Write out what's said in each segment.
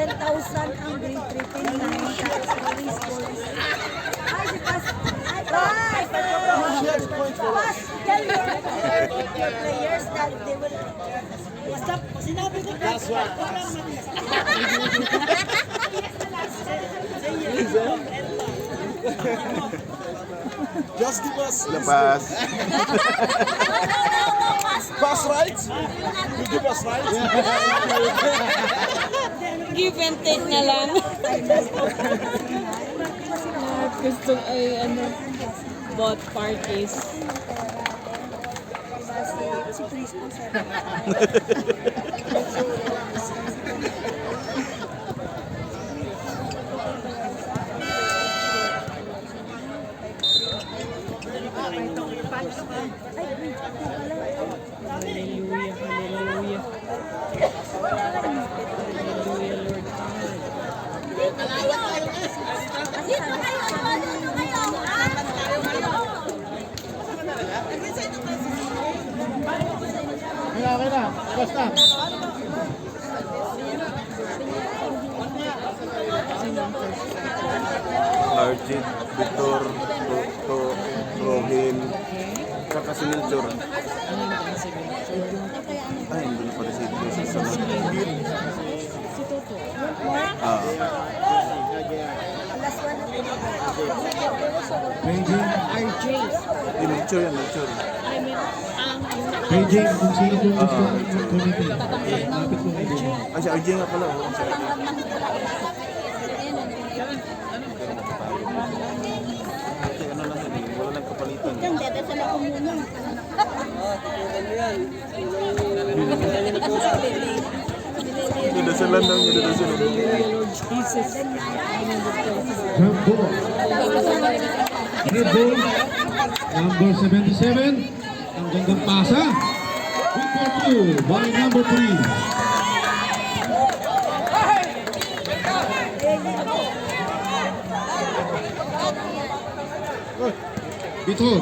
10,000 ang grade 3 pin 9. Tapos grade school. Ay, si Pas. Ay, Pas. Pas, tell your players that they will... Basta, sinabi ko na. Just give us Lepas. pass rights. You give us rights. Give and take na lang. Gusto ay ano, bought parties. Si Chris po sa... Hallelujah, hallelujah. Hallelujah, Lord God. Okay na. Basta. Arjit, Victor, Rohil, saka si Milchor. Ay, hindi na pala si Milchor. Si Toto. Ah, RJ. di Milchor yan, Milchor. I mean, ang KJ, kung sino po gusto committee, lapit po kay KJ. Ay, si RJ nga pala. Oh. Si RJ. Kasi ano lang yun, eh, wala lang kapalitan. Dadasalan daw niya, dadasalan. Hallelujah, Lord Jesus. Jump ball. Red ball. Number 77. Ang gandang pasa. Good for 2 by number 3. Vitor.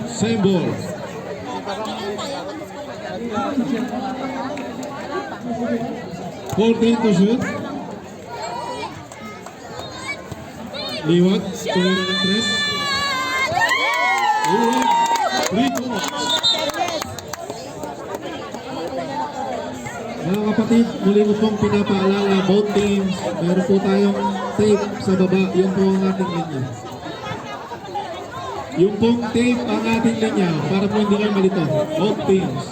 Same ball. 14 to shoot. Liwat, tuloy ng tres. Liwat, 3 points. Mga kapatid, muli ko pong pinapaalala, both teams, meron po tayong tape sa baba, yun po ang ating linya. Yung pong tape ang ating linya, para po hindi kayo malito, both teams.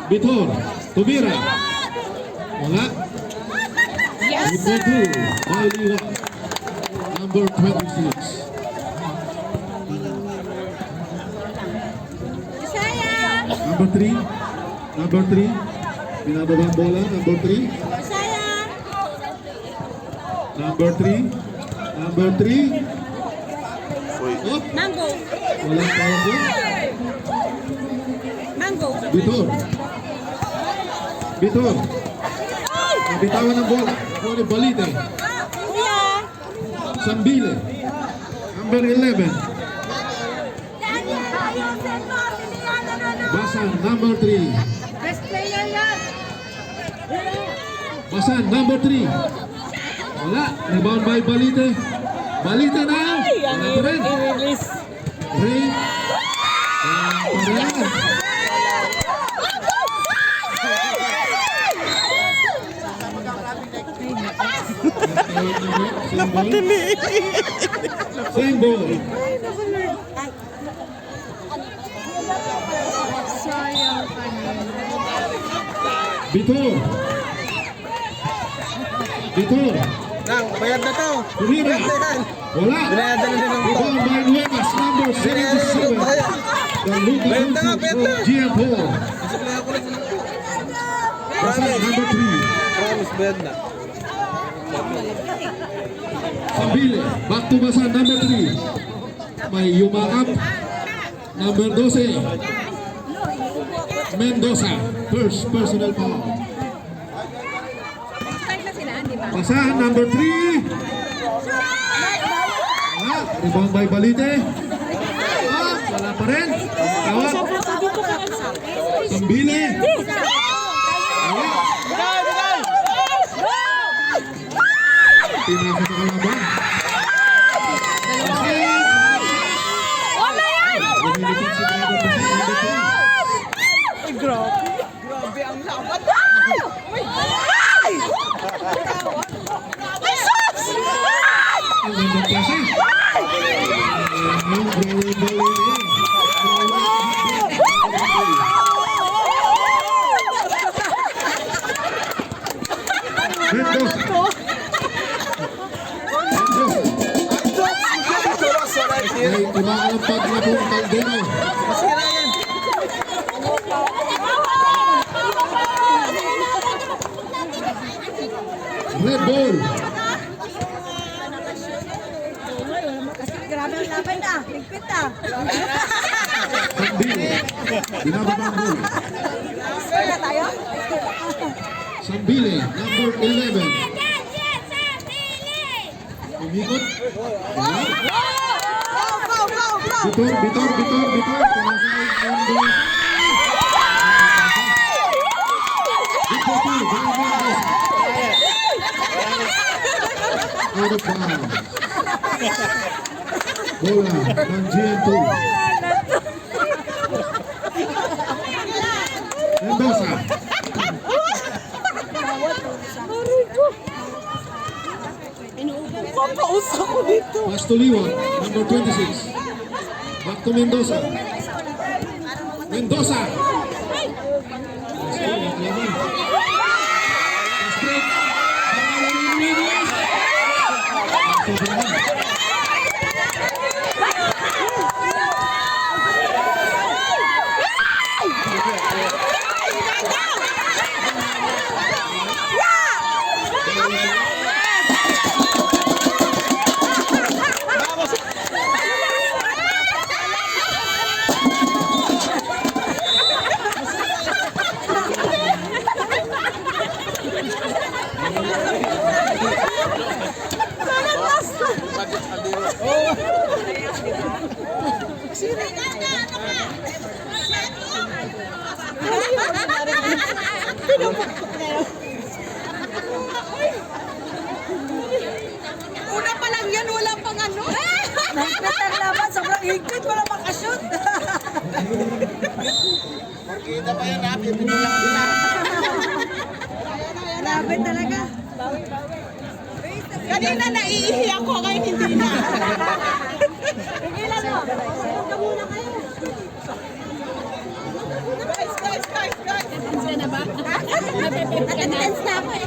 Vitor, Tumira. Wala. Yes, Number sir! 2, by Liwat. Number 26. Number 3. Number 3. Binababa ang bola. Number 3. Number 3. Number 3. Uy, Up. Mango! Walang power doon. Mango! Vitor. Vitor. Nabitawan ng bola. Ronnie Balite. Kuya! Sambile. Number 11. Basan, number 3. Best player yan! Basan, number 3. Wala. Rebound by Balite. Balite na. Ay! Ang Wala pa rin. i-release. Ray. Wala pa rin. napatili. Same ball. Sayang ka na. Vitor. Vitor. Nang, bayad na to. Tumira. Wala. Binayadan na din ng Rebound by Nuevas, number 77. The Luka Johnson from GM Paul. Basan, number 3. Promise, bayad na. Sabile, back to Basan, number 3. May yumakap. Number 12. Mendoza, first personal foul. Basan, number 3. Rebound by Balite. Wala pa rin. Tawag. Sambile. Pinasa sa kalaban. Lumilipad si Bravo pa sa number 3. Grabe ang laban. Ang gandang klase. Ang bali-bali ay umaampag na po ang Caldero. Red ball. Grabe ang laban na. Higpit na. Sambile. Binababa ang ball. Score na tayo? Sambile, number 11. Umikot. Bitor. Pinasay ang ball. Bitor 2, Brian Mendoza. Out of bounds. Bola ng GN2. Mendoza. Papausap ko dito. Pass to Liwan, number 26. Back to Mendoza. Mendoza. Pass break. Una pa lang yan, wala pang ano. Higpit ang laban. Sobrang higpit. Wala makashoot. Kita pa yan ha, pipinulang sila. Laban talaga. Kanina naiihi ako, ngayon hindi na. Pigilan mo. Huwag muna kayo. Guys. Tense na ba? Napipip ka na. Tense na ako eh.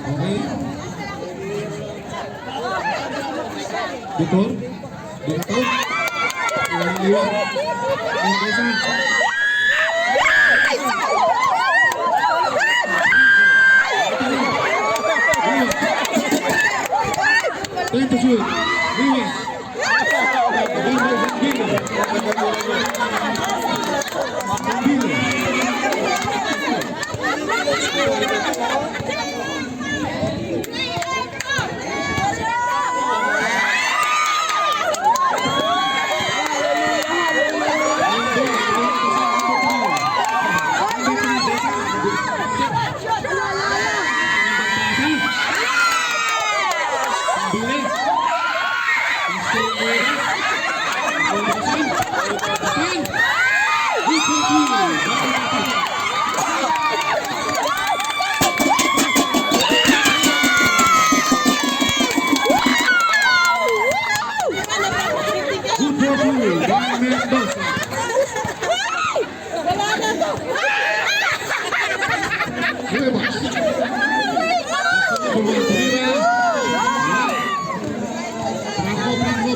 Okay. Bitor. Bitor. Liwan. Mendoza. Time to shoot. Liwan.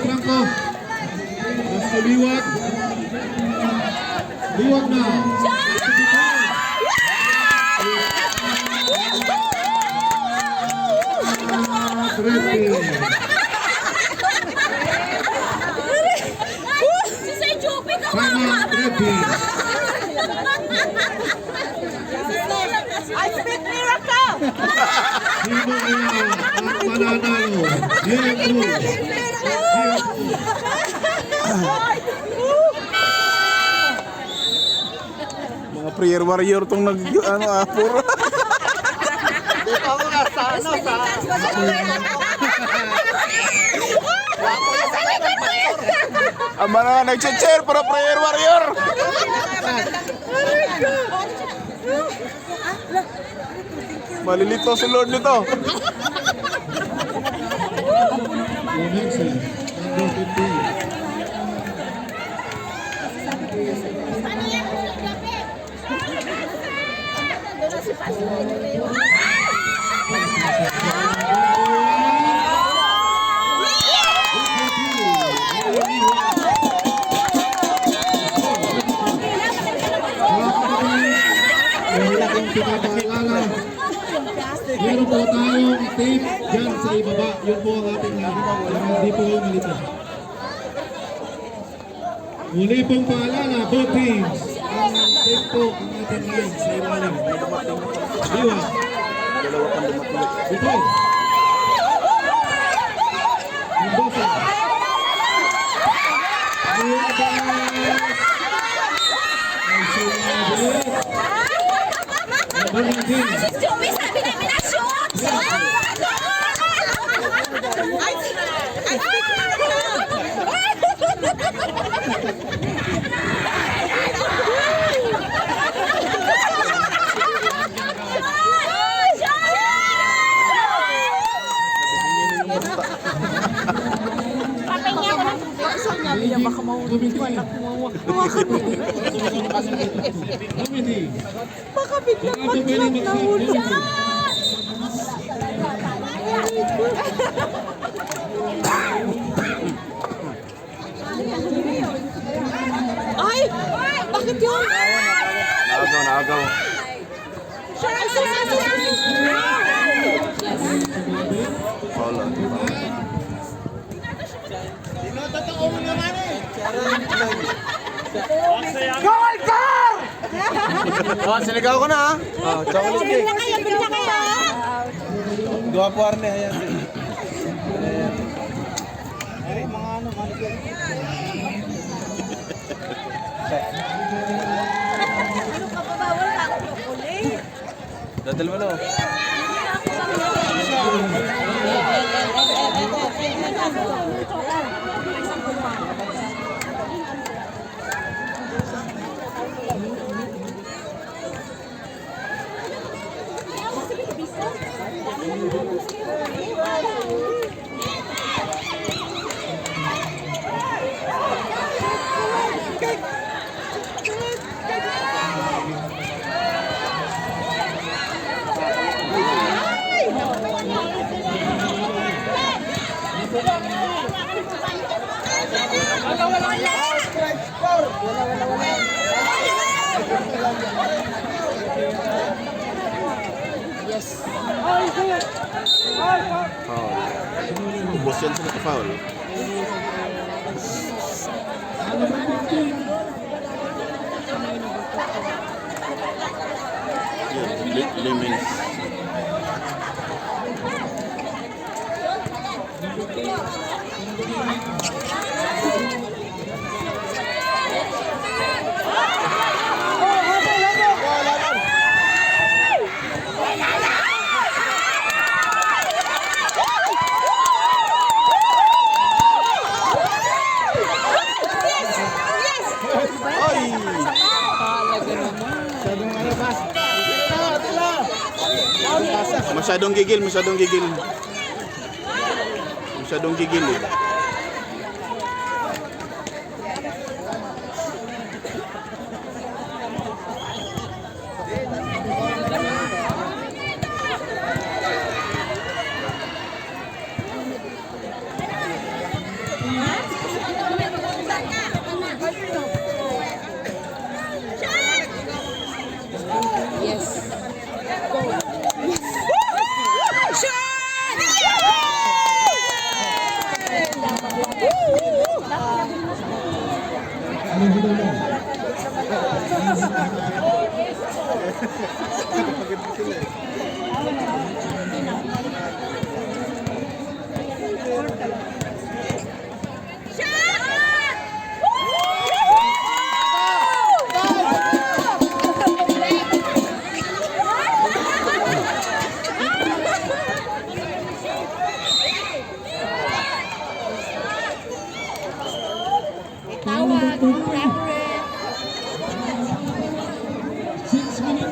Franco. Basta liwat. Liwat na. Si Say Joby ka Final tripping. I spit miracle! Sino kaya ang mananalo? Game 2. Mga prayer warrior tong nag ano puro. Ako nga sa ano, sa... Ang mga nag-cheer para prayer warrior. Malilito si Lord nito. Next, number 15. Pinapaalala, meron po tayong tape dyan sa ibaba. Yun po ang ating hindi po yung malito. Muli pong paalala, both teams. Ang tape po ang ating line sa ilalim. Diwa. Dalawa pang dumating. Ito. Mendoza. Ay, sumabi. Number 19. Joey, sabi namin na shoot! Baka biglang mag-drop na huli. Ay! Bakit yun? Naagaw. Wala. Tinototoo mo naman eh. Oh, sinigaw ko na ha. Oh, chocolate cake. Bigla kayo. Dua po arne ayan. Ay, mga ano, mga Ano ka pa ba? Wala akong chocolate. Dadal mo no. Foul. Ubos yan sa naka-foul. Yan, lemons. Masyadong gigil, masyadong gigil. Masyadong gigil eh. Ano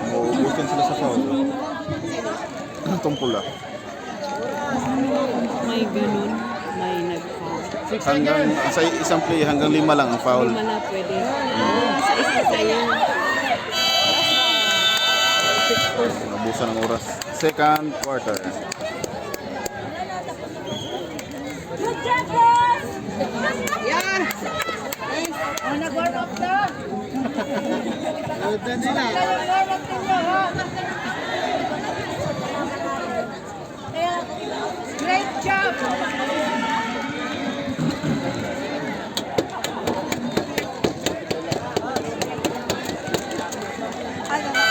Uubusin sila sa foul. Itong pula. May ganun. May nag-foul. Hanggang, sa isang play, hanggang 5 lang ang foul. Lima na pwede. Sa isa yun. Nabusan ng oras. Second quarter. Good job, boys! Yan! Oh, nag-warm up na. Ito nila. Nag-warm up ninyo, ha? Kaya, great job! Ano na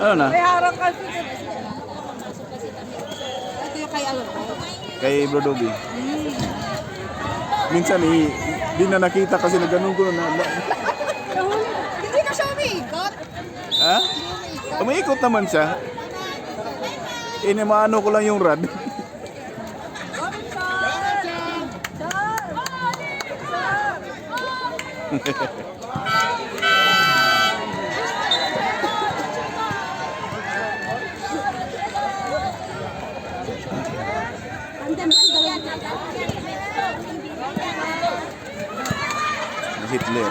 Ano na? May harang kasi. Ito yung kay alam ko. Kay Brodobi. Minsan di na nakita kasi na ganun ko na. Hindi na siya umiikot. Ha? Umiikot naman siya. Inimaano ko lang yung rad. Hitler.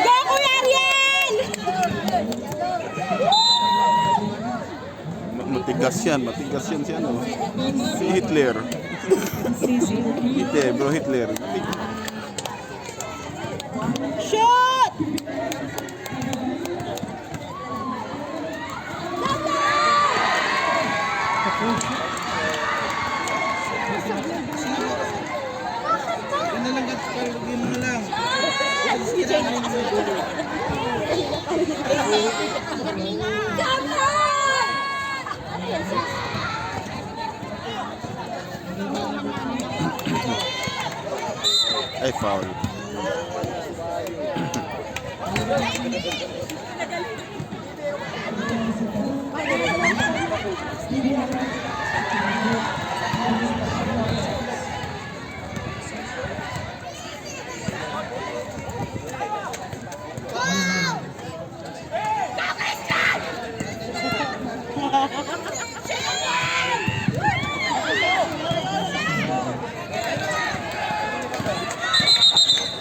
Go, Kuya Ariel! Matigas yan si ano. Si Hitler. Hitler, bro, Hitler. Shoot! Ano lang ka, kalugin mo na lang. Ay, foul.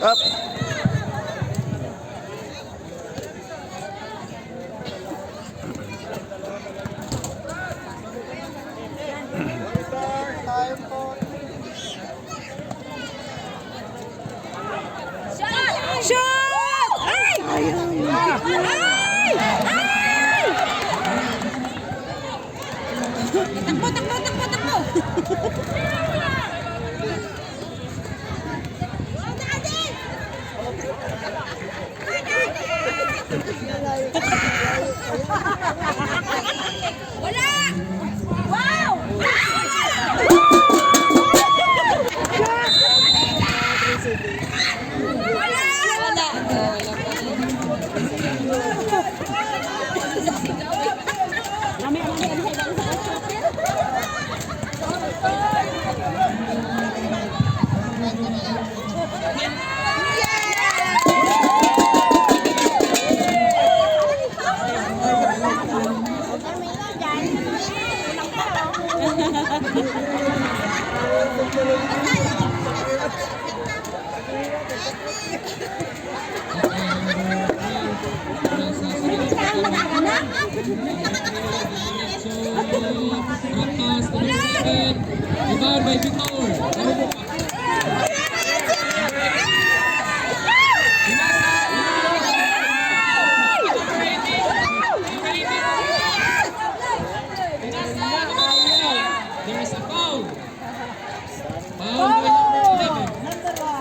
Up. Shoot! Ay! Ay! Ay! Takbo, takbo, takbo, takbo! Wala! Wow! Rebound by Victor. There's a foul. Foul by number 11.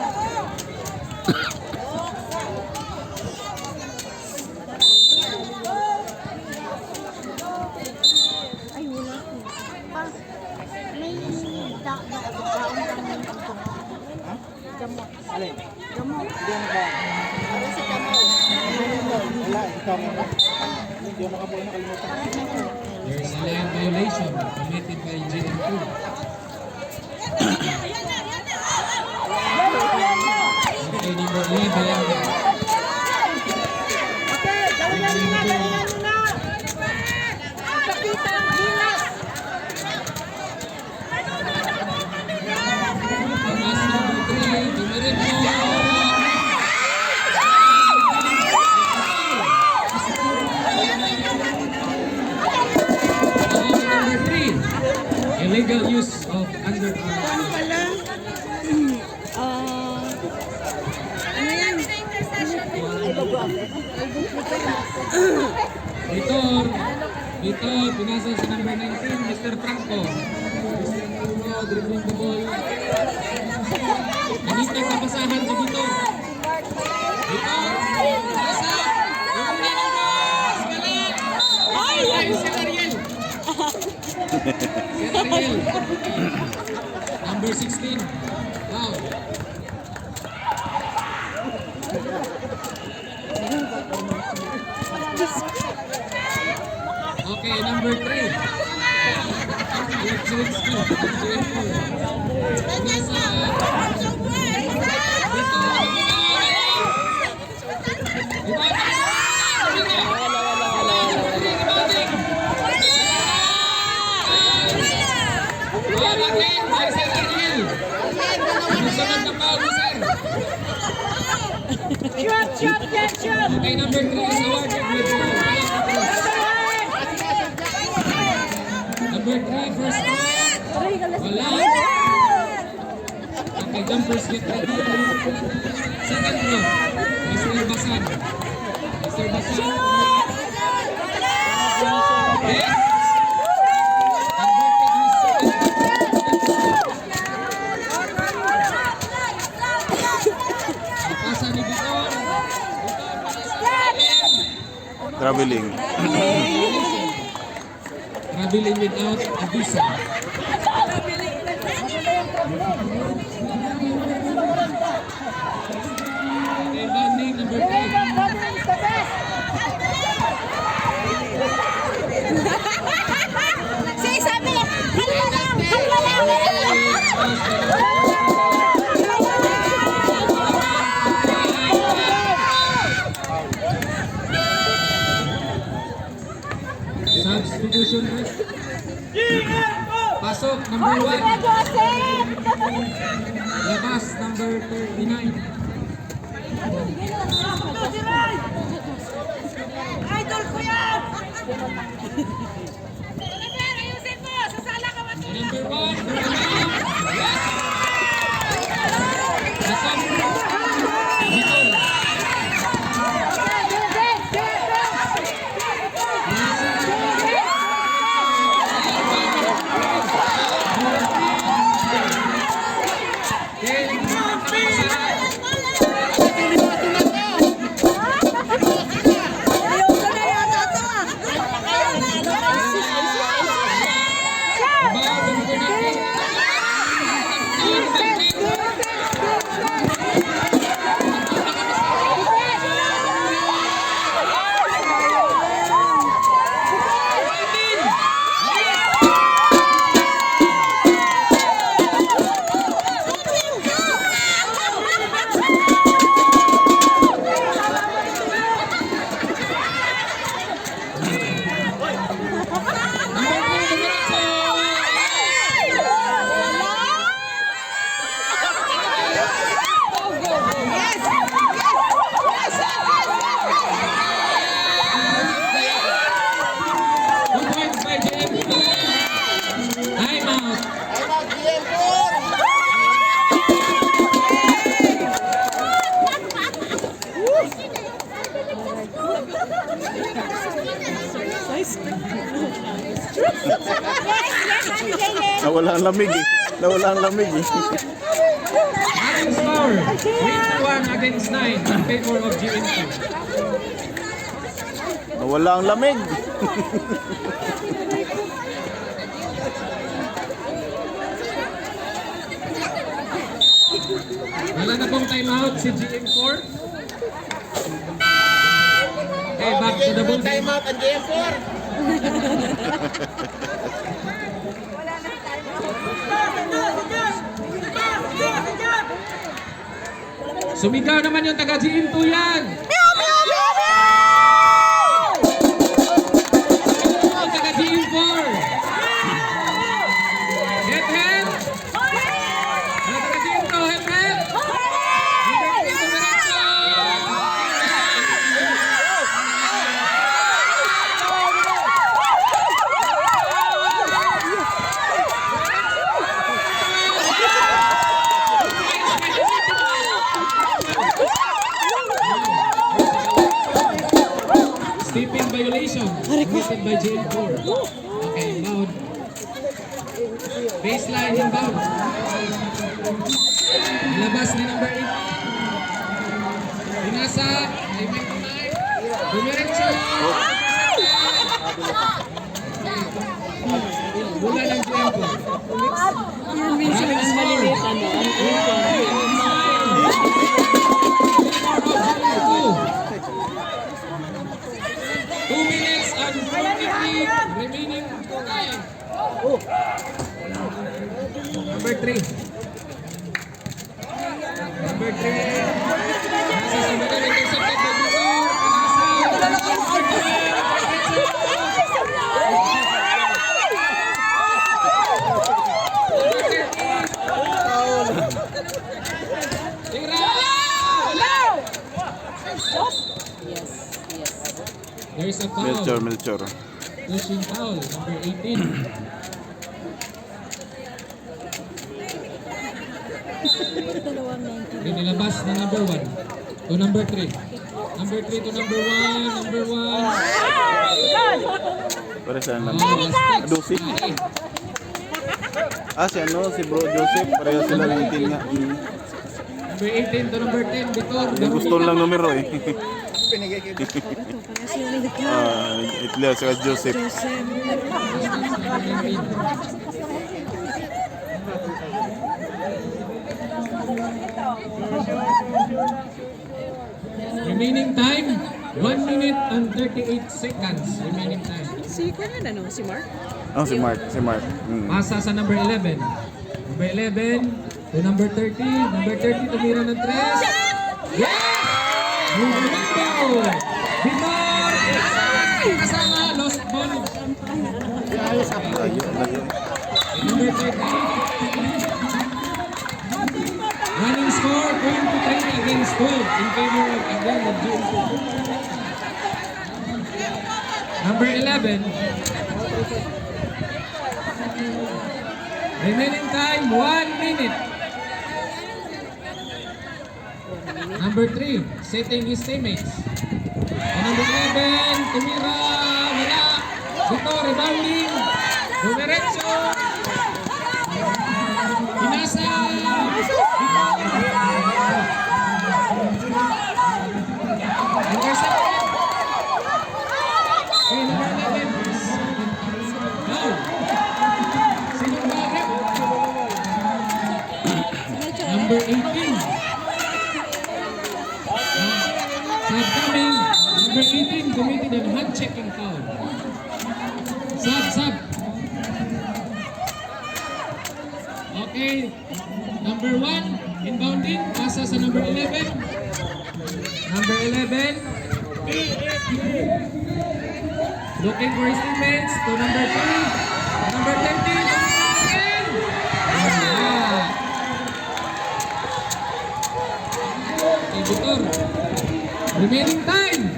There's a line violation committed by GM2. Okay, number 11. Pass number 3, Dumiretso. Number 3, illegal use of underarm. Vitor, pinasa sa number 19, Mr. Franco. Mr. Franco, dribbling the ball. Nanitag na pasahan sa Vitor. Vitor, pinasa. Ay, si Ariel. Si Ariel. Number 16. Wow. Okay, number 3. Alexinski. Okay, number 3 is awarded with number 3, first row. Wala. Okay, jumpers get ready. Second row, Mr. Basan. Mr. Basan. Yes. Pasa ni Vitor. Traveling. Traveling without a visa. Okay, landing number 3. Say sabi, halwa lang, halwa lang. Substitution. Pasok, number 1. Labas, number 39. Idol ko yan! Ayusin mo! Sasala ka ba? Number 1. Yes! Pasok. Vitor. Nawala ang lamig eh. Nawala ang lamig eh. Ating score, 21 against 9 in favor of GM2. Nawala ang lamig. Wala na pong timeout si GM4. Okay, back to the building. Time out ang JM4. Sumigaw naman yung taga GM2 yan. Yung taga GM4. Head, head. Yung taga GM2, head, head. Yung taga GM2, stepping violation committed by JM4. Okay, inbound. Baseline inbound. Nilabas ni number 8. Pinasa. Ay may kamay. Dumiretso. Bola ng JM4. Yan, minsan mas maliliit, ano? Two minutes and 43 remaining time. Number 3. Number 3. Nasa sumunod ng intercepted by Victor. There's a foul. Melchor. Pushing foul, number 18. Yung nilabas na number 1 to number 3. Number 3 to number 1. Number 1. Para saan lang? Dosi. Si ano, si Bro Joseph. Pareho sila ng team nga. Number 18 to number 10. Vitor. Gusto lang numero eh. Para sila ni Hitler. Hitler sa Joseph. Remaining time, 1 minute and 38 seconds. Remaining time. Si Kuya ano? Si Mark? Si Mark. Pasa sa number 11. Number 11 to number 30. Number 30 tumira ng 3. Yes! Movimento! Vitor! Kasama, lost ball. Number 30. Running score, 23 against 12 in favor of again of GM2. Number 11. Remaining time, 1 minute. Number 3, setting his teammates. And number 11, tumira, wala. Dito, rebounding. Dumiretso. Pinasa. Intercepted. Okay, number 11. Now. Sino ba? Number 18. Coming, number 18 committed a hand-checking foul. Sub. Okay, number 1 inbounding, pasa sa number 11. Number 11 looking for his teammates to number 3. Number 13 again. Okay, Vitor. Remaining time,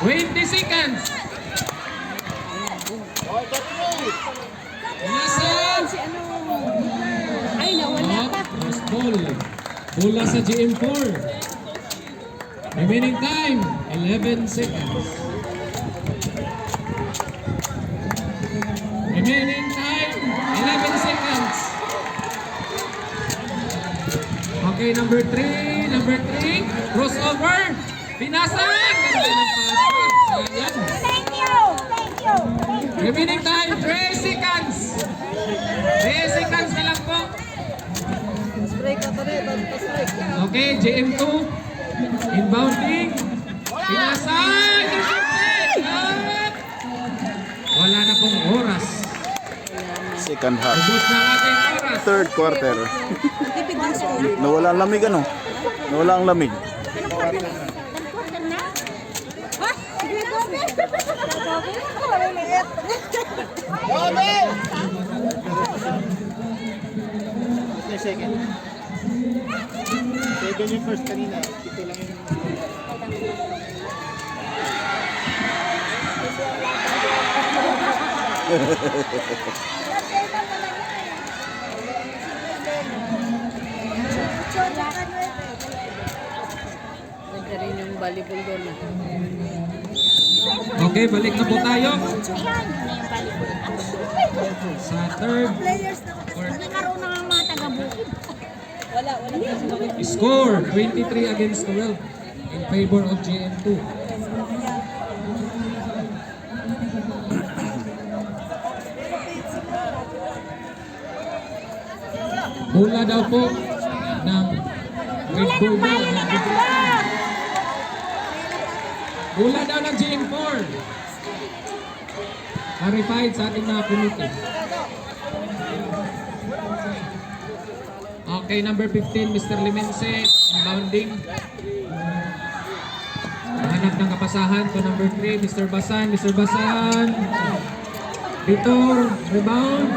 20 seconds. Nasa. Ay, nawala pa. Cross ball. Bola sa GM4. Remaining time, 11 seconds. Remaining time, 11 seconds. Okay, number 3. Crossover. Pinasa! Ganda ng pasa. Ayan. Thank you. Remaining time, 3 seconds. 3 seconds na lang po. Okay, JM2. Inbounding. Pinasa! Intercepted! na pong oras. Second half. Ubus na ang ating oras. Third quarter. Tipid ng score. Nawala ang lamig ano? Nawala ang lamig. Ha? Sige, Gobe. Maliliit. Second. Second yung first kanina. Ito lang yung... Ganda rin yung volleyball doon. Okay, balik na po tayo Ayan, yun na yung volleyball. sa third Players na Nagkaroon na nga mga taga-bukid. score. 23 against 12 in favor of JM2. Bola daw po ng Red Bull. Bola daw ng JM4. Clarified sa ating mga committee. Okay, number 15, Mr. Limense, bounding. Hanap ng kapasahan to number 3, Mr. Basan. Mr. Basan. Vitor, rebound.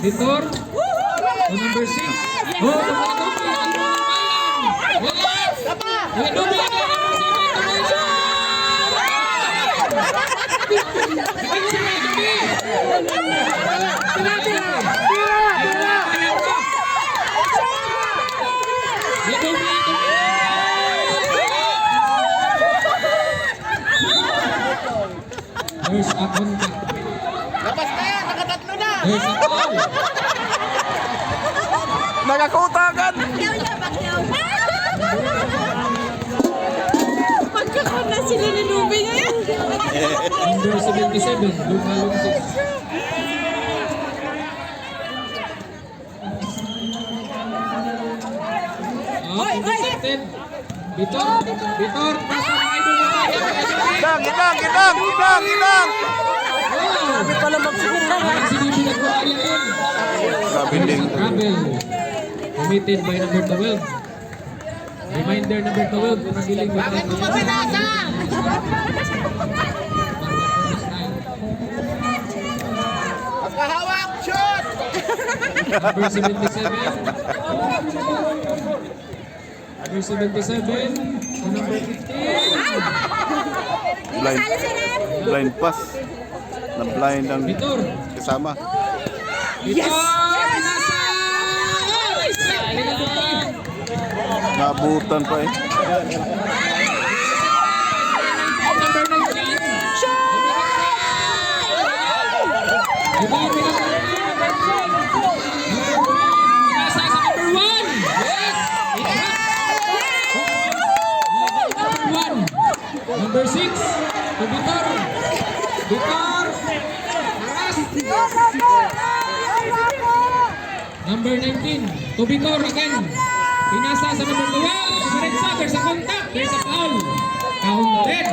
Vitor. To number 6. Oh, there's a contact. Labas na yan! Nakatatlo na! There's a foul. Nagakutagan! Pagkakon na sila ni Nubi ngayon. Number 77, Luka Lungsis. Intercepted. Vitor, Vitor, pasa ng idol na tayo. Gidang! Sabi pala magsiguro. Parang sinibigyan ko kaya yun. Grabe din. Travel. Committed by number 12. Reminder number 12. Panagiling by number 12. Pagkahawak! Shot! Number 77. Number 77. To number 15. Blind pass. Na-blind ang Vitor. kasama. Vitor! Pinasa! Naabutan pa eh. Number 19. Rebound by number 3. Pinasa sa number 1. Yes! Number 1. Number 6. To Vitor. Vitor. Aras. Number 19. To Vitor again. Pinasa sa number 12. Diretsa. There's a contact. There's a foul. Counted.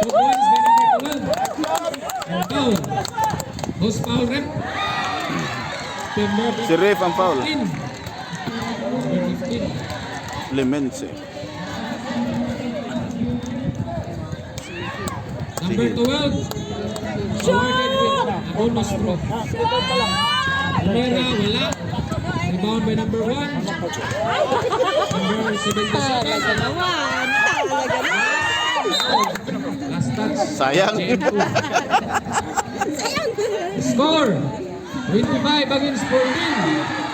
2 points by number 12. And foul. Who's foul rep? Number Si Ref ang foul. 15. Number 15. Limense. Number 12. Awarded with a bonus throw. Pera, wala. Rebound by number 1. Number 77. Last touch. Sayang. JM2. Score. 25 against 14.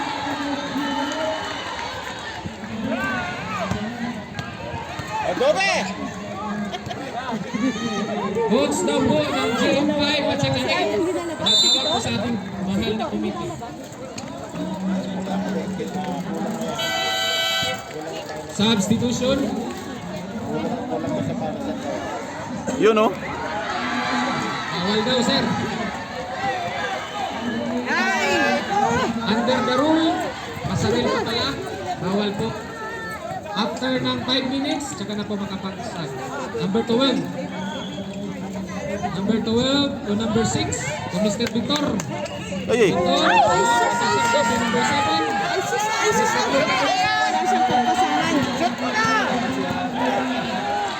Adobe! Coach daw po ng GM5 at saka 8. Natawag po sa ating mahal na committee. Substitution. Yun oh. Bawal daw, sir. Under the rule, pasaril po pala. Bawal po. After ng 5 minutes, tsaka na po makapag-start. Number 12. Number 12 to number 6 to Mr. Victor. Ay, Victor, number 7. Ay, sus. Wala siyang pagpasahan.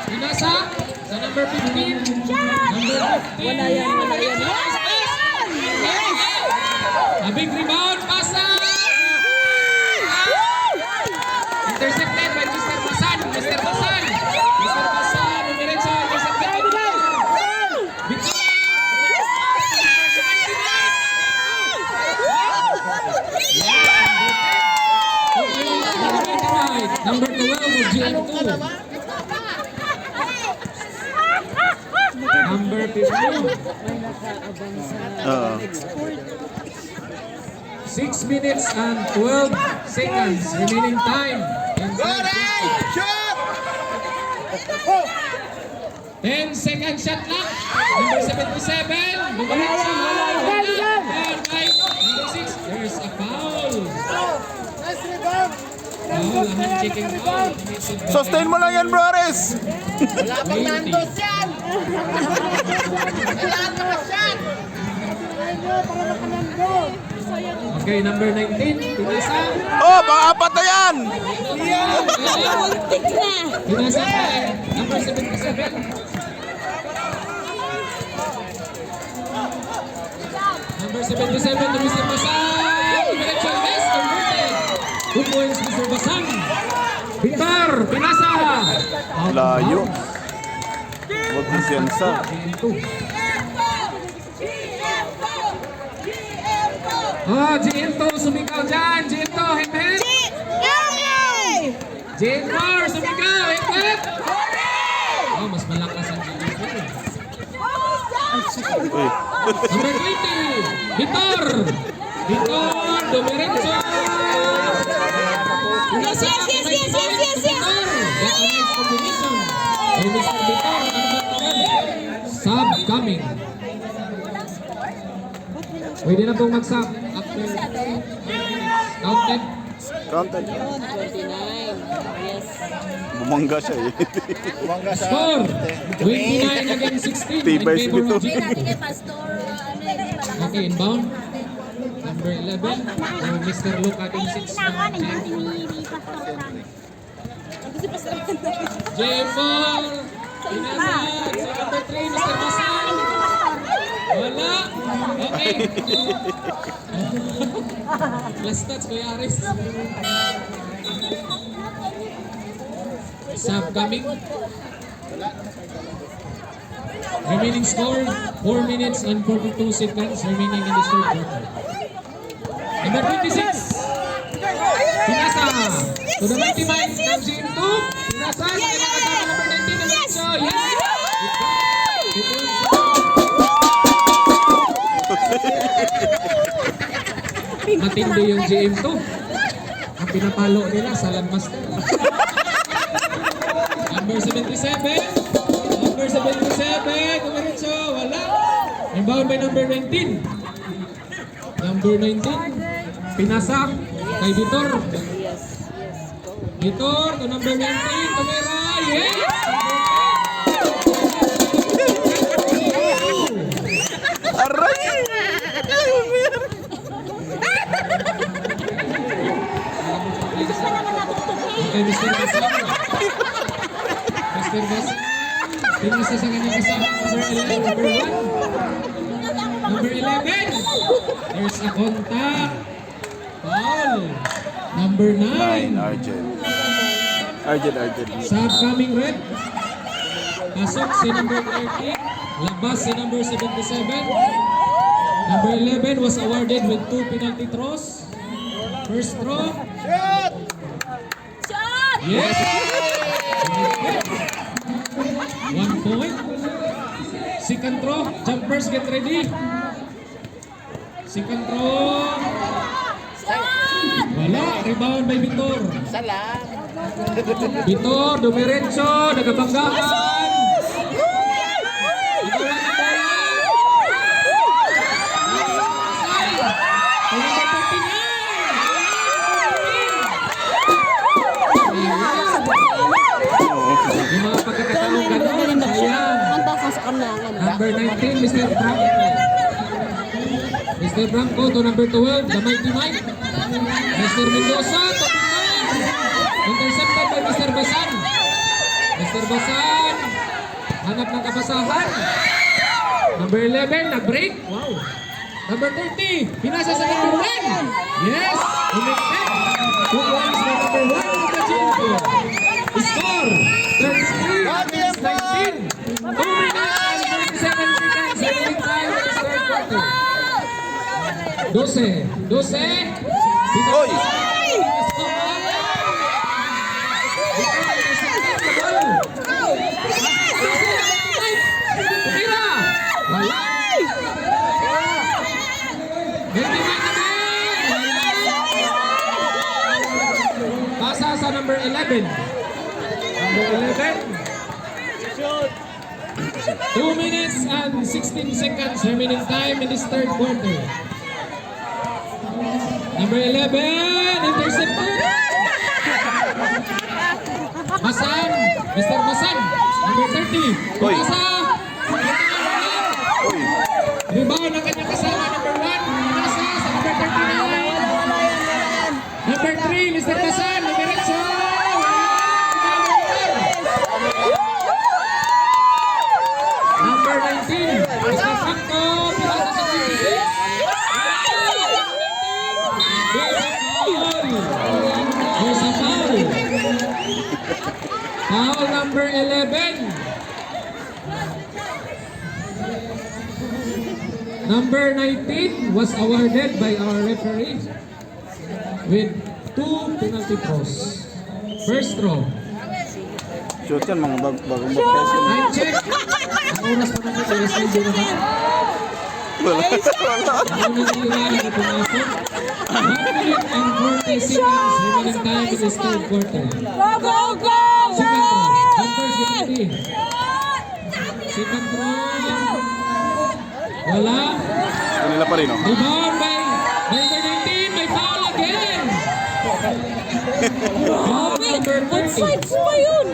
Pinasa sa number 15. Number 15. Wala yan. A big rebound, pasa! Intercepted by Mr. Basan. Mr. Basan, dumiretso, intercepted by Victor. Number 12 of GM2. Number 15. 6 minutes and 12 seconds remaining time. In 10 second shot clock. Number 77. Number 6. There's a foul. Foul, a hand-checking foul. sustain mo lang yan, bro Ares. Wala pang nandos yan. Okay, number 19. Pinasa. Oh, pang-apat na yan. Muntik na. Pinasa by number 77. Number 77 to Mr. Basang. Diretso, yes, converted. 2 points, Mr. Basang. Victor, pinasa. Out of Layo. bounds. Huwag kumpiyansa. GM2. Oh, GM2, sumikaw dyan. GM2, head-head. GM4, sumikaw, head-head. Oh, mas malakas ang GM2. Uy. Number 20, Victor. Victor, dumiretso. Yes. That's a nice combination. And Mr. Victor, ano ba ito? Sub coming. Pwede na pong mag-sub. After counted. Counted. 29. Yes. Bumangga siya eh. Score, 29 against 16 in Tibay si favor Vito. of GM2. Okay, inbound. Number 11, Mr. Luke ating 6 ng J4, pinasag sa number 3, Mr. Basal. Wala. Okay. Last touch, Kuya Aris. Sub coming. Remaining score, 4 minutes and 42 seconds remaining in this third quarter. Number 26, Pinasa. To the 90 mind ng GM2. Pinasa, kailangan kasama number 19 ng Metso. Yes! Matindi yung GM2. Ang pinapalo nila sa Landmaster. Number 77. Number 77. Dumiretso. Wala. Inbound by number 19. Number 19. Pinasa. Kay Vitor. Vitor to number 19. Tumira. Yes! Aray! Okay, Mr. Basang. Mr. Basang. Pinasa sa kanyang kasama. Number 1. Number 11. There's a contact. Foul. Number 9. Argel. Sub coming red. Pasok si number 30. Labas si number 77. Number 11 was awarded with 2 penalty throws. First throw. Yes. 1 point. Second throw. Jumpers get ready. Second throw. Wala. Rebound by Victor. Victor, dumiretso. Nagabanggaan. Yung mga pagkakataong gano'n, sayang. Ang taas sa kanangan. number 19, Mr. Franco. Mr. Franco to number 12, the Mighty Mike. Mr. Mendoza to Pinoy. Intercepted by Mr. Basan. Mr. Basan, hanap ng kapasahan. Number 11, nag-break. Wow. Number 30, pinasa sa number 1. Yes, connected. 2 points by number 1 to the Jinko. Score, 33 against 19. 2 minutes and 37 seconds remaining time in the third quarter. 12. Oy! Tumira! Wala! Pasa sa number 11. Number 11. 2 minutes and 16 seconds remaining time in this third quarter. Number 11, intercepted. Masan, Mr. Masan. Number 30, Oy. pasa. Oy! Rebound ng kanyang kasama, number 1, pasa sa number 39. Number 3, Mr. Masan, Numeretso. Number 19, Mr. Franco, pinasa sa 26. There's a foul. Foul number 11. Number 19 was awarded by our referee with 2 penalty throws. First throw. Shoot yan, mga bagong baptizing. Time check. Ang oras pa naman sa SID na ba? Wala. Ang unang tira na pumasok. 1 minute and 40 seconds remaining time in this third quarter. Go! Second throw. Jumpers get ready. Second throw. Wala. Kanila pa rin, oh. Rebound by number 19. May foul again. Foul number 40. Pa yun!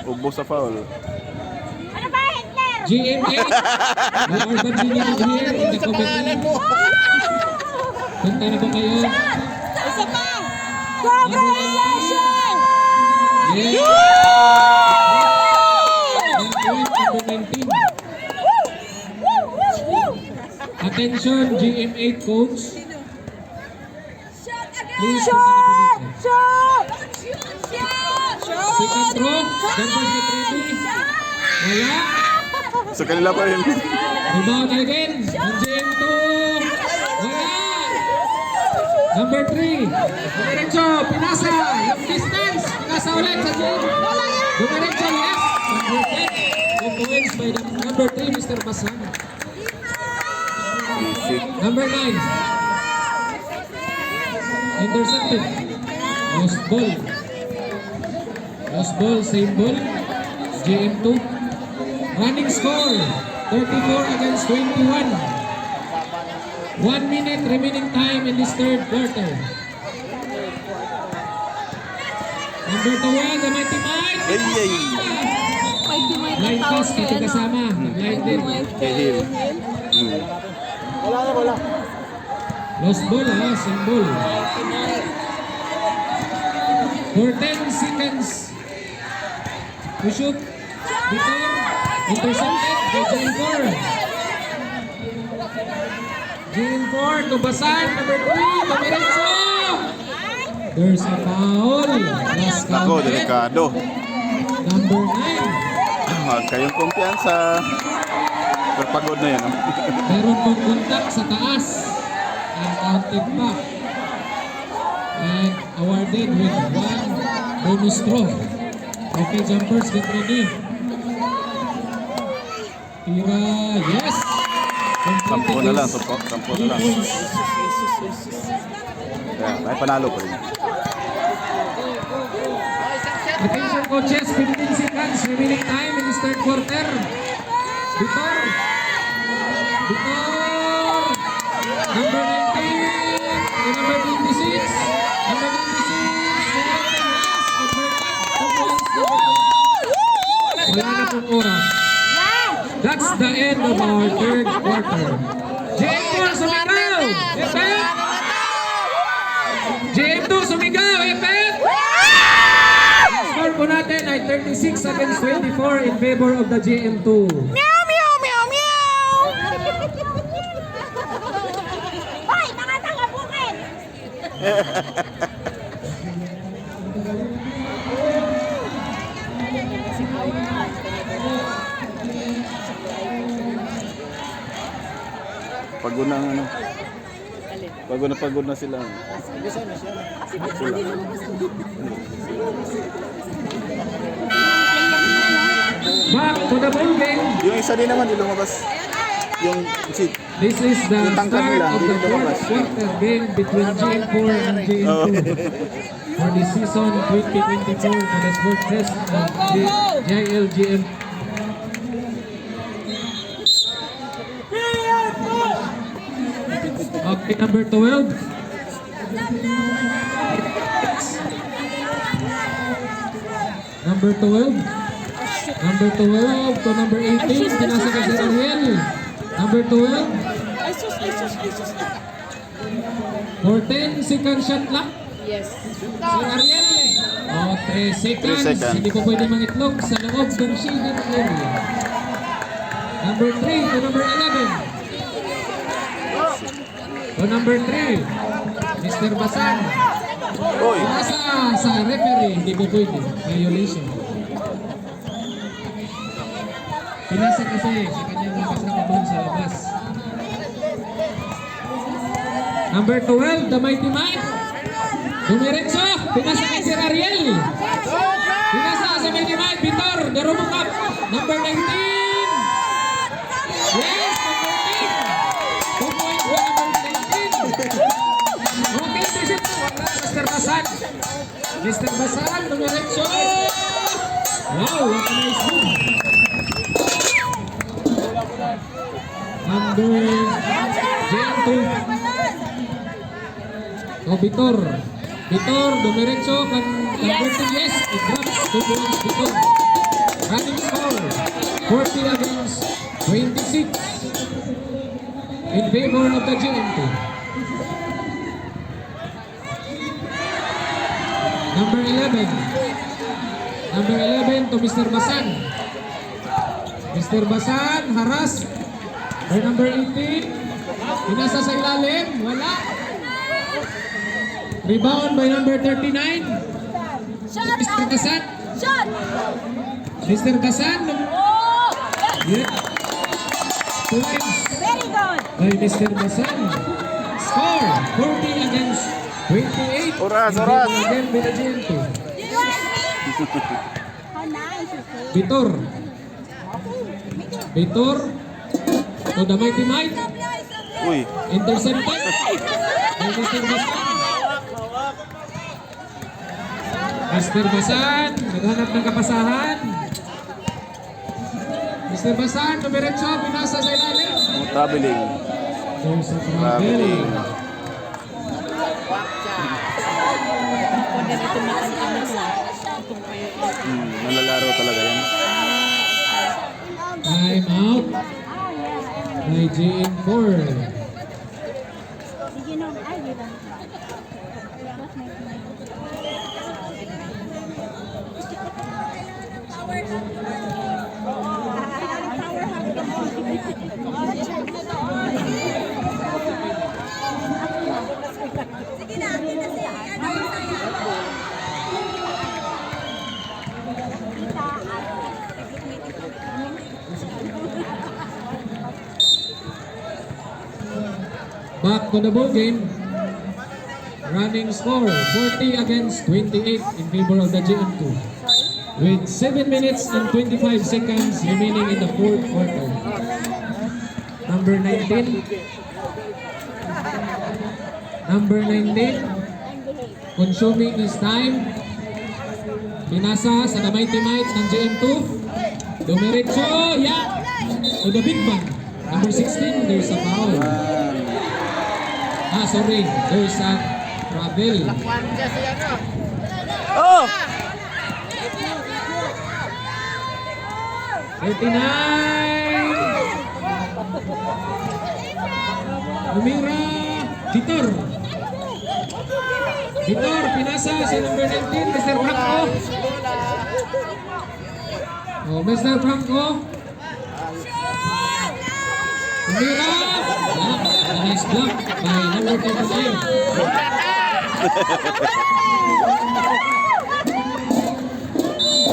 Ubos sa foul. Ano ba, Hitler? GMA. We are continuing here in the committee. Punta na ba kayo? Isa pa! Go, Indonesia! Yes. One point, number 19. Attention, GM8 coach. Please, punta na po dito. Second throw. Jumpers get ready. Wala. Sa kanila pa rin. Rebound again. Ang GM2. Wala. Number 3. Dumiretso. Pinasa. Yung distance. Pinasa ulit sa GM. Dumiretso. Yes. Number 10. 2 points by the number 3, Mr. Basan. Number 9. Intercepted. Lost ball. Lost ball, same ball. GM2. Running score, 34 against 21. 1 minute remaining time in this third quarter. Number 2, the Mighty Mike. Ay! Blind pass, pati kasama. Blind din. Hihil. Lost ball, same ball. For 10 seconds. We shoot. Before. Intercepted by J4. J4 to Basan. Number 3. Dumiretso. There's a foul. Last Ako, counted. delikado. Number 9. Huwag kayong kumpiyansa. Pero pagod na yan, oh. Meron pong contact sa taas. And counted back. And awarded with 1 bonus throw. Okay, jumpers, get ready. Tira, yes! Sampo na lang, sampo na lang. Kaya, may panalo pa rin. Attention coaches, 15 seconds remaining time in this third quarter. Vitor! Number 19, and number 26. Number 26, wala na pong oras. That's the end of our third quarter. JM4 sumigaw! Effect! JM2 sumigaw! Effect! Score po natin ay 36 against 24 in favor of the JM2. Meow, meow, meow, meow! Hoy, mga taga-bukid! Pagod na ano. Pagod na sila. Back to the ball game. Yung isa din naman, di lumabas. Yung si This is the Yung tangkad start nila, of hindi the nila fourth lumabas. quarter game between JM4 and JM2 for the season 2024 for the sport test of the JLGM. Okay, number 12. Number 12. Number 12 to number 18. Pinasa kay si Ariel. Number 12. For 10 second shot clock. Yes. Si Ariel. Oh, 3 seconds. 3 seconds. Hindi ko pwede mangitlog sa loob ng shaded area. Number 3 to number 11. To number 3. Mr. Basan. Oy, Pinasa sa referee. Hindi ko pwede. Violation. Pinasa kasi sa kanyang nakasama doon sa labas. Number 12, the Mighty Mike. Dumiretso, pinasa kay Sir Ariel. Pinasa sa Mighty Mike, Vitor, Darumukap. Number 19. Yes, number 10. 2 points for number 19. Okay, session po. Wala, Mr. Basan. Mr. Basan, dumiretso. Wow, what a nice move. Number J2. Oh, Vitor. Vitor, dumiretso kan converting, yes, it drops 2 points, Vitor. Running score, 40 against 26 in favor of the JM2. Number 11. Number 11 to Mr. Basan. Mr. Basan, haras. By number 18. Pinasa sa ilalim, wala. Rebound by number 39. Mr. Basan. Shot! Mr. Basan. Oh! Yeah. Points Very good! by Mr. Basan. Score 40 against 28. Oras, In oras. favor again with the GM2. How nice is it? Vitor. Vitor. To the Mighty Mike. uy. Intercepted. By Mr. Basan. Mr. Basan, naghanap ng kapasahan. Mr. Basan, dumiretso, pinasa sa ilalim. Traveling. There's a travel. Traveling. Nalalaro talaga yan. Time out by JM4. Sige no, ay, di ba? Back to the ball game. Running score 40 against 28 in favor of the GM2. With 7 minutes and 25 seconds remaining in the fourth quarter. Number 19. Number 19. Consuming his time. Pinasa sa the Mighty Might ng GM2. Dumiretso. Yeah. To the big man. Number 16. There's a foul. Sorry. There's a travel. Oh! 39. tumira Vitor. Vitor, pinasa sa number 19, Mr. Franco. Oh, Mr. Franco. Tumira. Nice block by number 39.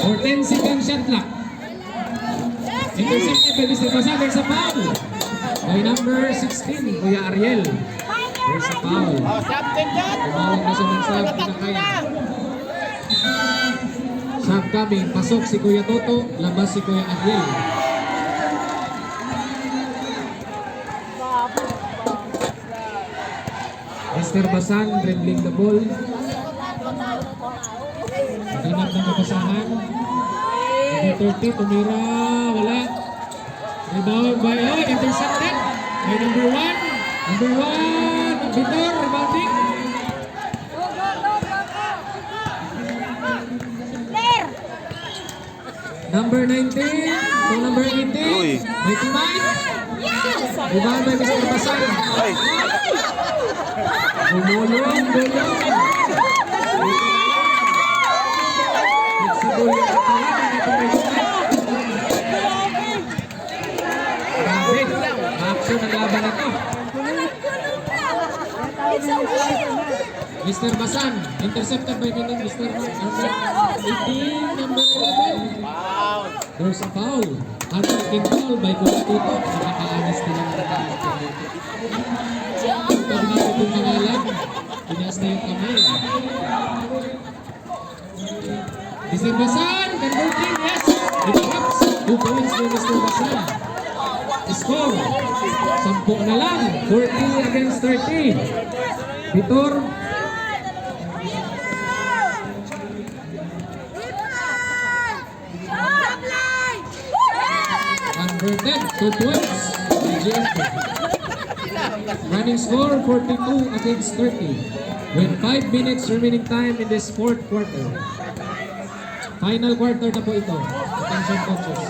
For 10 second shot clock. Intercepted by Mr. Basa. There's a foul by number 16, Kuya Ariel. There's a foul. Tumawag na siya ng sub, pinakaya. Sub coming, pasok si Kuya Toto, labas si Kuya Ariel. Mr. Basan dribbling the ball. Hanap ng kapasahan. Number 30, tumira, wala. Rebound by, intercepted by number 1. Number 1, Vitor, rebounding. Number 19 to number 18, Uy. Mighty Mike. Rebound by Mr. Basan. Ay, Gulong. Flexible yung katawan ng itong Mighty Mike. Grabe, action ang laban na to. Mr. Basan, intercepted by Mr. Mr. Number 18, number 11. There's a foul. Attacking foul by Kuya Toto. Nakakaalis nila ng nakakaalis. Pag natin yung pangalan, pinas na yung kamay. Mr. Basan, converting, yes! Interrupts. 2 points by Mr. Basan. Score. 10 na lang. 40 against 30. Vitor. Converted. 2 points. GSP. Running score 42 against 30. With 5 minutes remaining time in this fourth quarter. Final quarter na po ito. Attention coaches.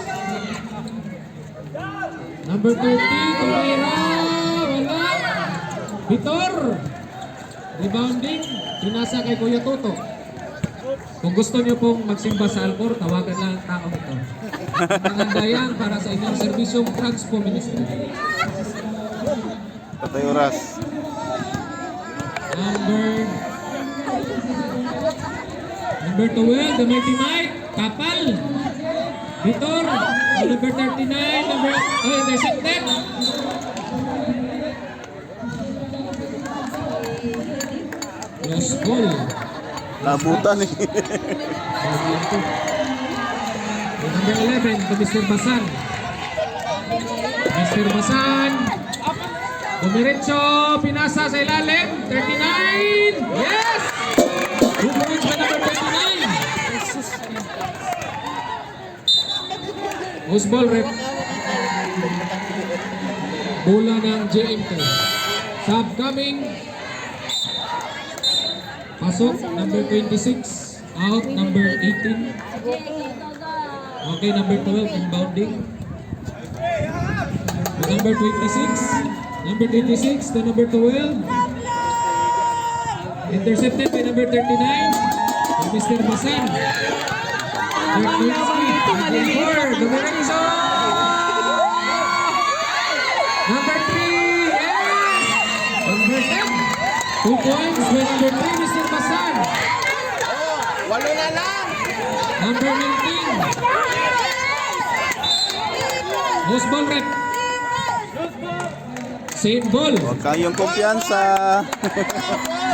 Number 30, tumira. Wala. Vitor. Rebounding. Pinasa kay Kuya Toto. Kung gusto niyo pong magsimba sa Alcor, tawagan lang ang taong ito. Nangandayan para sa inyong serbisyong Transpo Ministry. patay oras. Number 12, the Mighty Mike. Kapal. Vitor. Number 39, intercepted. Lost ball. Nabutan eh. Number 11 to Mr. Basan. Mr. Basan. Dumiretso, pinasa sa ilalim. 39. Yes! 2 points by number 39. Who's ball rep? Bola ng JMK. Sub coming. Pasok, number 26. Out, number 18. Okay, number 12, inbounding. With number 26. Number 26 to number 12. Intercepted by number 39. By Mr. Basan. Dumiretso. Number 3. Yes! Number 10. 2 points by number 3, Mr. Basan. Walo na lang. Number 19. Who's ball rep? Same ball. Huwag kayong kumpiyansa.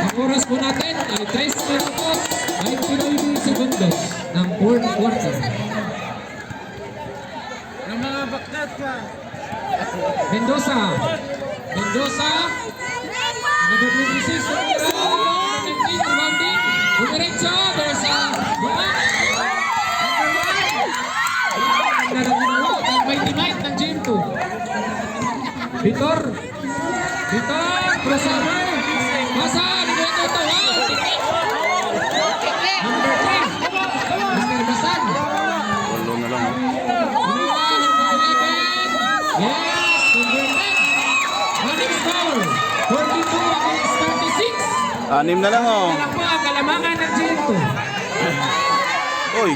Ang oras po natin ay 3 minutos 29 segundos ng 4th quarter. Ng mga baklat ka. Mendoza. Number 26. Rebounding. Dumiretso. There's a block. Number 1. Ang ginawa ng Mighty Mike ng GM2. Vitor, crossover. Pasa, Kuya Toto. Wow, tikit. Number 3. Mr. Basan. Walo na lang. Number 11. Yes, converted. Running score. 6 na lang oh. Alam po ang kalamangan ng GM2. Uy.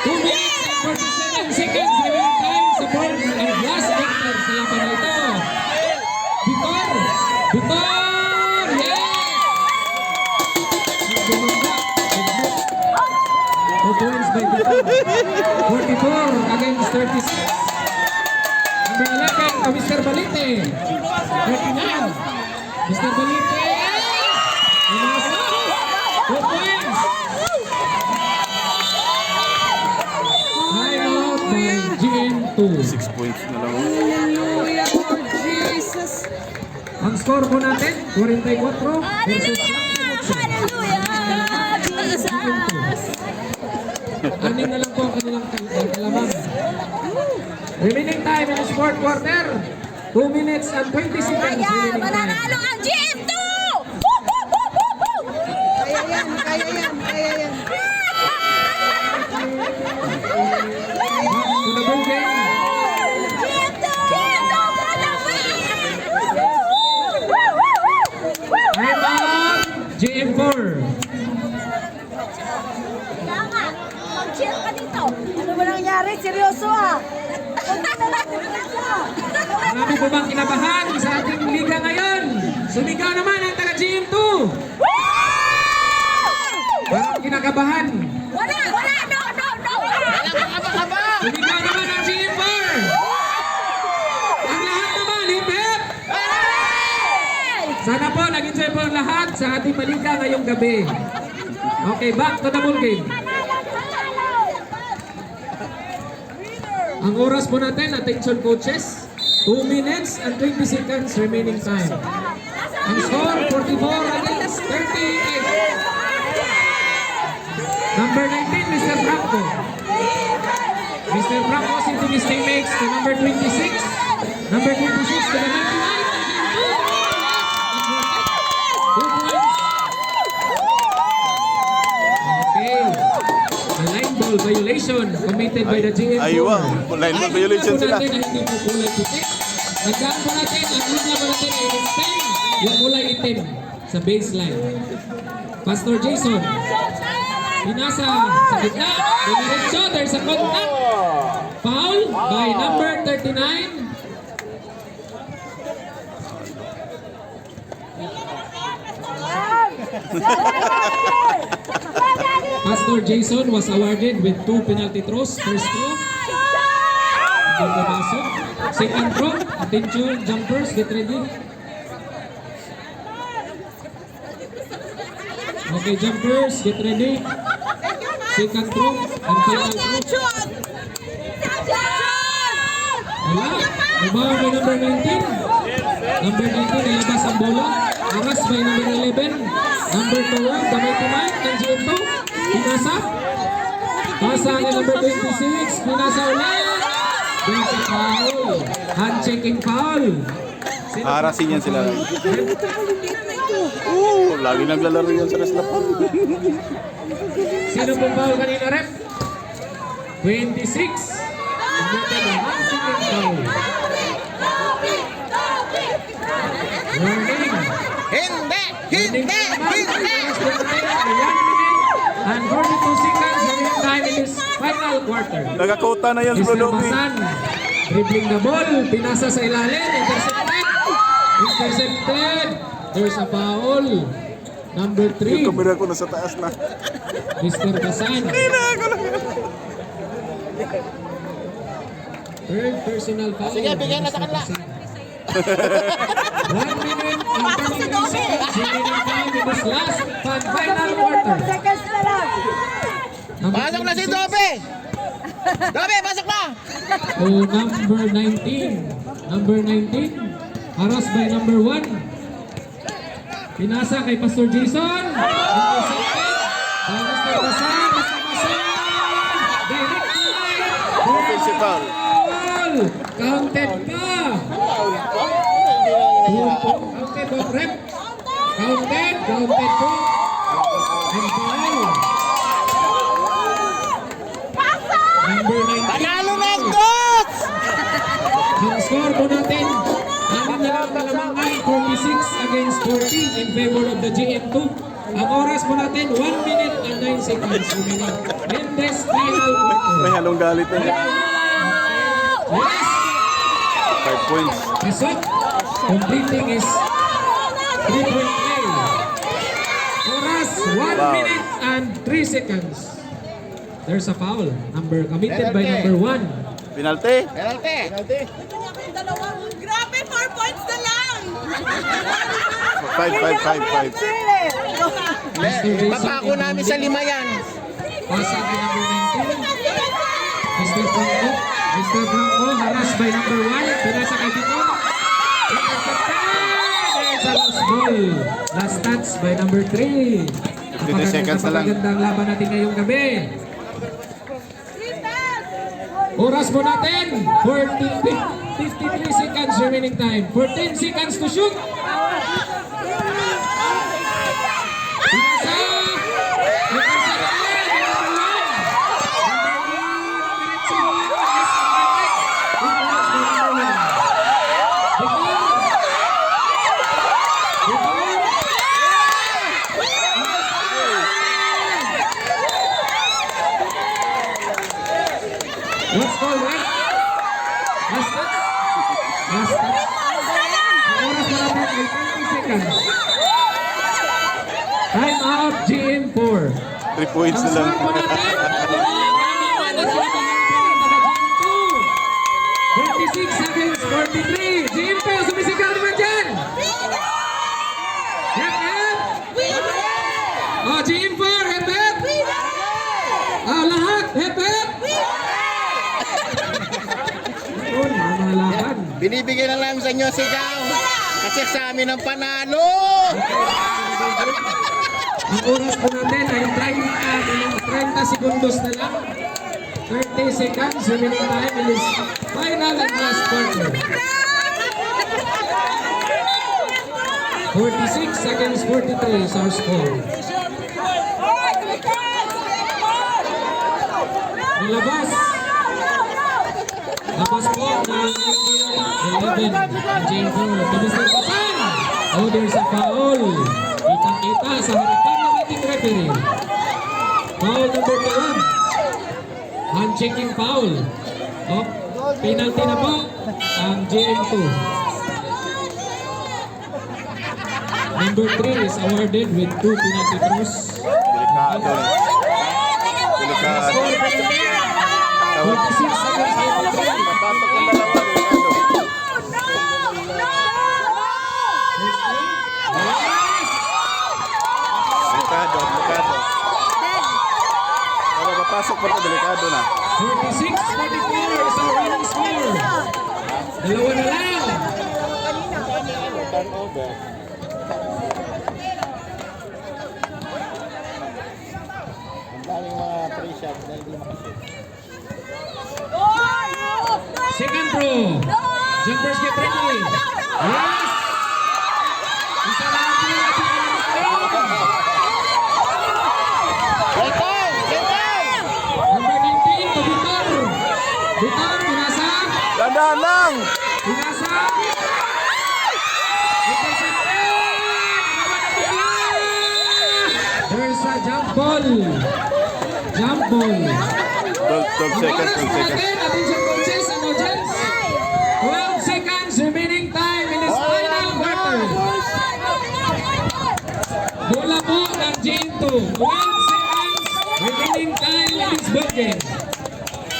2 minutes and 47 seconds remaining time sa fourth and last quarter sa laban na ito. Victor! Victor! Yes! Bumangga. 2 points by Victor. 44 against 36. Number 11 to Mr. Balite. 39. Mr. Balite. Inasa. 2 points. Time out by GM2. 6 points na lang oh. Hallelujah, Lord Jesus. Ang score po natin, 44 versus 38. Hallelujah, Jesus. Anin na lang po ang kanilang kalamang. Remaining time in this fourth quarter, 2 minutes and 20 seconds Ayan, remaining time. mananalo ang GM2! Kaya yan, kaya yan, kaya yan. Back to the ball game. Time out, GM4. Mag-cheer ka dito. Ano ba nangyari? Seryoso ah. Huwag na lang, seryoso. Marami po bang kinabahan sa ating liga ngayon? Sumigaw naman ang taga GM2. Parang kinakabahan. Wala, no. Sumigaw naman ang GM4. Ang lahat naman, hip-hip. Sana po, nag-enjoy po ang lahat sa ating maliga ngayong gabi. Okay, back to the ball game. Ang oras po natin, attention coaches, 2 minutes and 20 seconds remaining time. Ang score, 44 against 38. Number 19, Mr. Franco. Mr. Franco sending his teammates to number 26. Number 26 to the 99. 2 points. Okay. A line ball violation committed by the GM4. Aywa, line ball violation Ang sila. natin ay hindi po kulay puti. Nagdaan po natin, ang linya po natin ay stain, yung kulay itim sa baseline. Pastor Jason, pinasa sa gitna, dumiretso, there's a contact. Foul by number 39. Pastor Jason was awarded with 2 penalty throws. First throw, hindi pumasok. Second throw, attention, jumpers, get ready. Okay, jumpers, get ready. Second throw, and final throw. Wala. Rebound by number 19. Number 19, nilabas ang bola. Aras by number 11. Number 2, the mighty man, ng GM2. Pinasa. Pasa ni number 26. Pinasa ulit. There's a foul. Hand-checking foul. Harasin yan sila. Lagi naglalaro yan sa Reslapan. Sino pong foul kanina, rep? 26. Committed a hand-checking foul. Warning. Hindi! Hindi! Hindi! Hindi! 1 minute and 42 seconds remaining time in this final quarter. Nagakota na yan si Mr. Brodovi. Basan, dribbling the ball, pinasa sa ilalim, intercepted. Intercepted. There's a foul. Number Yung 3, kamera ko nasa taas na. Mr. Basan. Third personal foul. Sige, bigyan na sa kanila. 1 minute and 33 seconds remaining time in this last and final quarter. Seconds na lang. Pasok na si Dobe! Dobe, pasok na! To number 19. Number 19. Haras by number 1. Pinasa kay Pastor Jason. Intercepted. By Mr. Basan. Mr. Basan. Direct line. Offensive foul. Counted pa. Counted po, rep. Counted po. And foul. Number 19. Panalo na ang Diyos! Ang score po natin, 6 na lang kalamangan, 46 against 40 in favor of the GM2. Ang oras po natin, 1 minute and 9 seconds remaining in this final quarter. May halong galit na. Yes! 5 points. Result, completing is 3-point play. Oras, 1 minute and 3 seconds. There's a foul. Committed by number 1. Penalty. Grabe, 4 points na lang! 5. Papako namin sa 5 yan. Pasa by number 19. Mr. Franco. Mr. Franco, harassed by number 1. Pinasa kay Tito. It's a loose ball. Last touch by number 3. 50 seconds na lang. Napakagandang laban natin ngayong gabi. Oras po natin, 53 seconds remaining time. 14 seconds to shoot. Pinasa! Pinasa na yan! What's called right? Last touch? Last touch? Ang oras na natin ay 20 seconds. Time out, GM4. 3 points Ang na lang. score po natin, naman na sila GM2. 26 against 43. GM2, sumisigaw naman dyan. Hep-hep. Oh, GM4, hep-hep. Lahat, hep-hep. Oh, namalaban. Binibigyan na lang sa inyo sigaw. Kasi sa amin ang panalo. Ang oras po natin ay 30 segundos na lang. 30 seconds remaining time in this final and last quarter. 46 against 43 is our score. Nilabas. Labas po ng 11. J4. Kamusta po saan? Oh, there's a foul. Kitang-kita sa harapan ng ating referee. Foul number 1. Hand-checking foul. Oh, penalty na po ang JM2. Number 3 is awarded with 2 penalty throws. Delikado. Delikado. 46 against 83. Papasok ng dalawa. Delikado. Delikado. Delikado. Pero papasok pa ito, delikado na. 46-44 is our winning score. Dalawa na lang. Second throw. Jumpers get ready. Yes! Isa na ang pinag-ating Number 19 to Vitor. Vitor, pinasa. Dadaan lang! Pinasa. Intercepted. Naman ang bigla. There's a jump ball. Jump ball. 12 seconds, 12 seconds. Attention coaches and audience. 12 seconds remaining time in this final quarter. Bola po ng J2. 12 seconds remaining time in this ball game.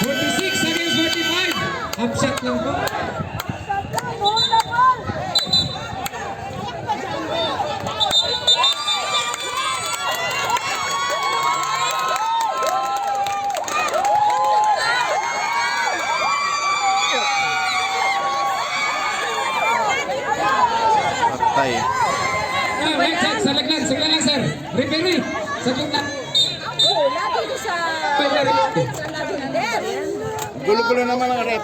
46 against 45. Upshot lang po. Patay. Right side, saglit lang sir. Referee, saglit lang. Lagi ko sa... Gulo-gulo naman ang rep.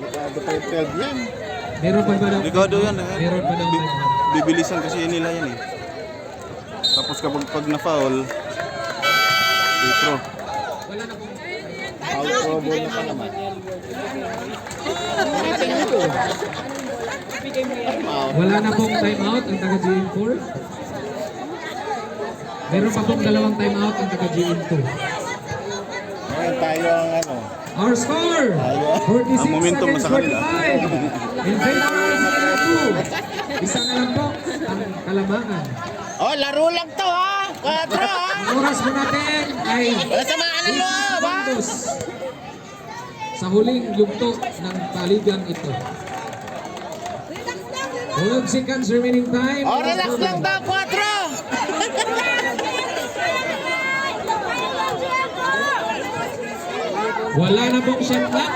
Delikado pa yung 12 yan. Meron pa ba daw? Ligado yan. Meron pa daw timeout. Bibilisan kasi nila yan eh. Tapos kapag na-foul, free throw. Wala na pong Wala na pong timeout ang taga GM4. Meron pa pong dalawang timeout ang taga GM2. Ngayon tayo ang ano. Our score, 46 Ang momentum against sa kanila. 45. In favor of GM2. Isa na lang po ang kalamangan. Oh, laro lang to ha. 4 ha. Ang oras po natin ay Wala sa mga ano mo, ba? segundos sa huling yugto ng taligang ito. 12 seconds remaining time. Oh, relax lang daw, 4. Wala na pong shot clock.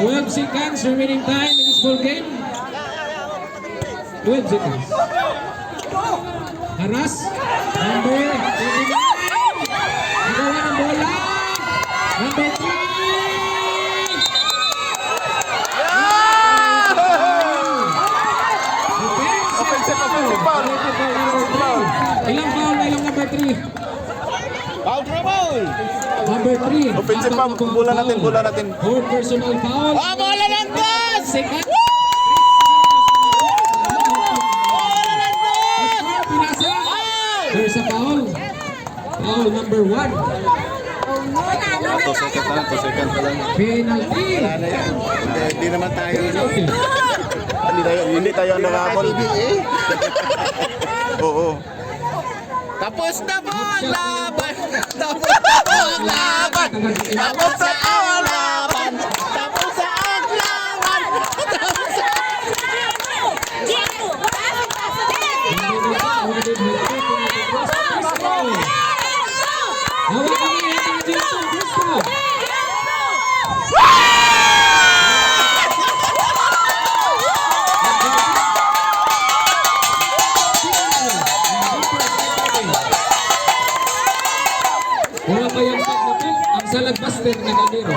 12 seconds remaining time in this ball game. 12 seconds. Haras. Number 29. Nagawa ng bola. Number 3. Offensive foul. Ilang foul na ilang number 3? Foul trouble. Number 3. Offensive foul. Bola natin, bola natin. Fourth personal foul. Oh, bola lang boss. Second. Pinasa. There's a foul. Foul number 1. 2 seconds na lang, 2 seconds na lang. Penalty. Ano yan? Hindi naman tayo. Penalty. Hindi tayo ang nakakol. Oo. Tapos na po ang laban. Tapos na po ang laban. Tapos na po ang laban. Tapos na ang laban. Tapos na Wala pa yung na po ang salagpas din na Galero.